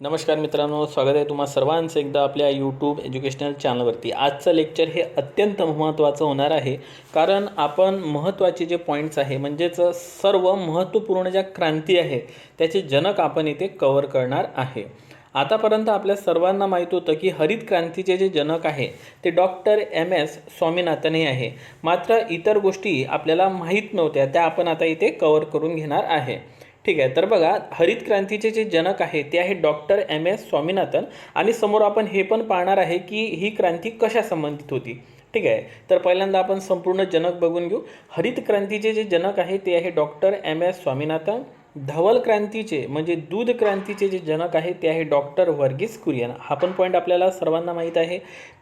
नमस्कार मित्रांनो, स्वागत आहे तुम्हा सर्वांचं एकदा आपल्या यूट्यूब एज्युकेशनल चॅनलवरती। आजचं लेक्चर हे अत्यंत महत्त्वाचं होणार आहे, कारण आपण महत्त्वाचे जे पॉईंट्स आहे म्हणजेच सर्व महत्त्वपूर्ण ज्या क्रांती आहे त्याचे जनक आपण इथे कव्हर करणार आहे। आतापर्यंत आपल्या सर्वांना माहीत होतं की हरित क्रांतीचे जे जनक आहे ते डॉक्टर MS स्वामीनाथन हे आहे, मात्र इतर गोष्टी आपल्याला माहीत नव्हत्या, त्या आपण आता इथे कव्हर करून घेणार आहे। ठीक आहे, तर बघा, हरित क्रांतीचे जे जनक आहे ते आहे डॉक्टर MS स्वामीनाथन, आणि समोर आपण हे पण पाहणार आहे की ही क्रांती कशा संबंधित होती। ठीक आहे, तर पहिल्यांदा आपण संपूर्ण जनक बघून घेऊ। हरित क्रांतीचे जे जनक आहे ते आहे डॉक्टर MS स्वामीनाथन। धवल क्रांतीचे म्हणजे दूध क्रांतीचे जे जनक आहे ते आहे डॉक्टर वर्गीस कुरियन, हा पण पॉईंट आपल्याला सर्वांना माहीत आहे।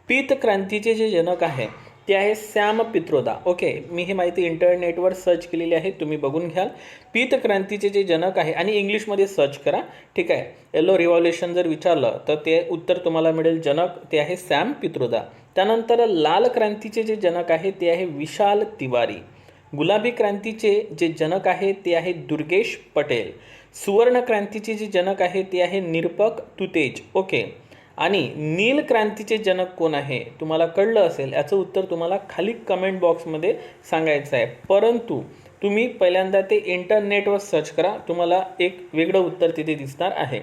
पीत क्रांतीचे जे जनक आहे ते आहे सॅम पित्रोदा। ओके, मी ही माहिती इंटरनेटवर सर्च केलेली आहे, तुम्ही बघून घ्याल। पीत क्रांतीचे जे जनक आहे, आणि इंग्लिशमध्ये सर्च करा, ठीक आहे, येलो रिव्हॉल्युशन जर विचारलं तर ते उत्तर तुम्हाला मिळेल, जनक ते आहे सॅम पित्रोदा। त्यानंतर लाल क्रांतीचे जे जनक आहे ते आहे विशाल तिवारी। गुलाबी क्रांतीचे जे जनक आहे ते आहे दुर्गेश पटेल। सुवर्ण क्रांतीचे जे जनक आहे ते आहे निरपक तुतेज। ओके, आणि नील क्रांतीचे जनक कोण आहे तुम्हाला कळलं असेल, याचं उत्तर तुम्हाला खाली कमेंट बॉक्समध्ये सांगायचं आहे, परंतु तुम्ही पहिल्यांदा ते इंटरनेटवर सर्च करा, तुम्हाला एक वेगळं उत्तर तिथे दिसणार आहे।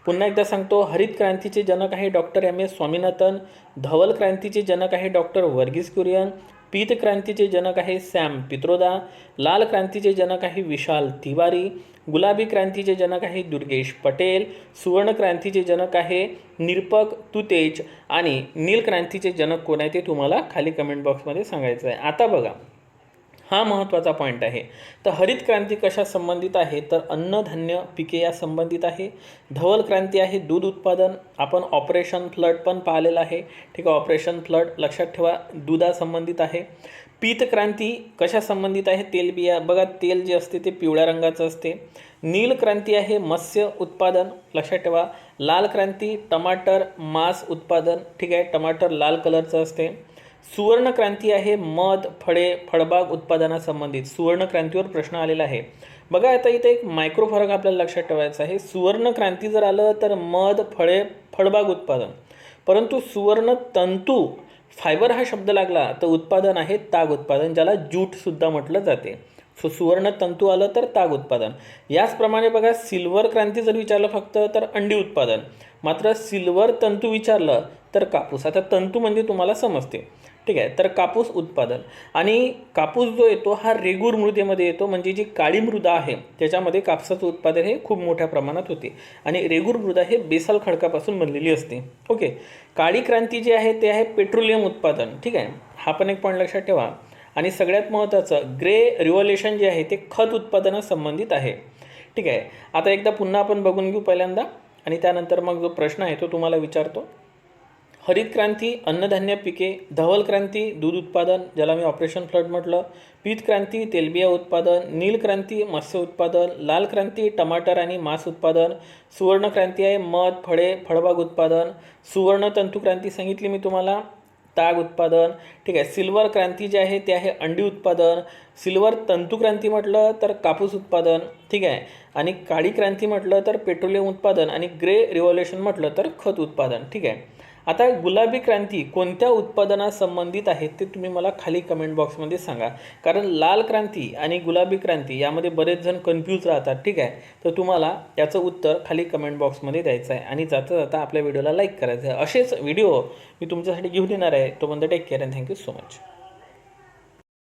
पुन्हा एकदा सांगतो, हरित क्रांतीचे जनक आहे डॉक्टर MS स्वामीनाथन। धवल क्रांतीचे जनक आहे डॉक्टर वर्गीस कुरियन। पीत क्रांतीचे जनक आहे सॅम पित्रोदा। लाल क्रांतीचे जनक आहे विशाल तिवारी। गुलाबी क्रांतीचे जनक आहे दुर्गेश पटेल। सुवर्ण क्रांतीचे जनक आहे निरपक तुतेज, आणि नील क्रांतीचे जनक कोण आहे ते तुम्हाला खाली कमेंट बॉक्समध्ये सांगायचं आहे। आता बघा, हा महत्त्वाचा पॉईंट आहे। तर हरित क्रांती कशा संबंधित आहे, तर अन्नधान्य पिके या संबंधित आहे। धवल क्रांती आहे दूध उत्पादन, आपण ऑपरेशन फ्लड पण पाहिलेलं आहे, ठीक आहे, ऑपरेशन फ्लड लक्षात ठेवा, दुधा संबंधित आहे। पीत क्रांती कशा संबंधित आहे, तेलबिया, बघा तेल जे असते ते पिवळ्या रंगाचं असते। नील क्रांती आहे मत्स्य उत्पादन, लक्षात ठेवा। लाल क्रांती टमाटर मांस उत्पादन, ठीक आहे, टमाटर लाल कलरचं असते। सुवर्ण क्रांती आहे मध फळे फळबाग उत्पादनासंबंधित, सुवर्ण क्रांतीवर प्रश्न आलेला आहे। बघा, आता इथे एक मायक्रो फरक आपल्याला लक्षात ठेवायचा आहे। सुवर्ण क्रांती जर आलं तर मध फळे फळबाग उत्पादन, परंतु सुवर्ण तंतू फायबर हा शब्द लागला तर उत्पादन आहे ताग उत्पादन, ज्याला ज्यूटसुद्धा म्हटलं जाते। सो सुवर्ण तंतू आलं तर ताग उत्पादन। याचप्रमाणे बघा, सिल्वर क्रांती जर विचारलं फक्त तर अंडी उत्पादन, मात्र सिल्वर तंतू विचारलं तर कापूस। आता तंतू म्हणजे तुम्हाला समजते, ठीक आहे, तर कापूस उत्पादन। आणि कापूस जो येतो हा रेगूर मृदेमध्ये येतो, म्हणजे जी काळी मृदा आहे त्याच्यामध्ये कापसाचं उत्पादन हे खूप मोठ्या प्रमाणात होते, आणि रेगूर मृदा हे बेसल खडकापासून बनलेली असते। ओके, काळी क्रांती जी आहे ते आहे पेट्रोलियम उत्पादन, ठीक आहे, हा पण एक पॉईंट लक्षात ठेवा। आणि सगळ्यात महत्त्वाचं ग्रे रिव्हॉल्युशन जे आहे ते खत उत्पादनासंबंधित आहे, ठीक आहे। आता एकदा पुन्हा आपण बघून घेऊ पहिल्यांदा, आणि त्यानंतर मग जो प्रश्न आहे तो तुम्हाला विचारतो। हरित क्रांती अन्नधान्य पिके, धवल क्रांती दूध उत्पादन ज्याला मी ऑपरेशन फ्लड म्हटलं, पीत क्रांती तेलबिया उत्पादन, नील क्रांती मत्स्य उत्पादन, लाल क्रांती टमाटर आणि मांस उत्पादन, सुवर्ण क्रांती आहे मध फळे फळबाग उत्पादन, सुवर्ण तंतू क्रांती सांगितली मी तुम्हाला, ताग उत्पादन, ठीक आहे। सिल्वर क्रांती जे आहे ते आहे अंडी उत्पादन, सिल्वर तंतू क्रांती म्हटलं तर कापूस उत्पादन, ठीक आहे, आणि काळी क्रांती म्हटलं तर पेट्रोलियम उत्पादन, आणि ग्रे रिव्हॉल्युशन म्हटलं तर खत उत्पादन, ठीक आहे। आता गुलाबी क्रांती कोणत्या उत्पादनासंबंधित आहे ते तुम्ही मला खाली कमेंट बॉक्समध्ये सांगा, कारण लाल क्रांती आणि गुलाबी क्रांती यामध्ये बरेच जण कन्फ्यूज राहतात, ठीक आहे। तर तुम्हाला याचं उत्तर खाली कमेंट बॉक्समध्ये द्यायचं आहे, आणि जाता जाता आपल्या व्हिडिओला लाईक करायचं आहे। असेच व्हिडिओ मी तुमच्यासाठी घेऊन येणार आहे, तोपर्यंत take care and thank you so much.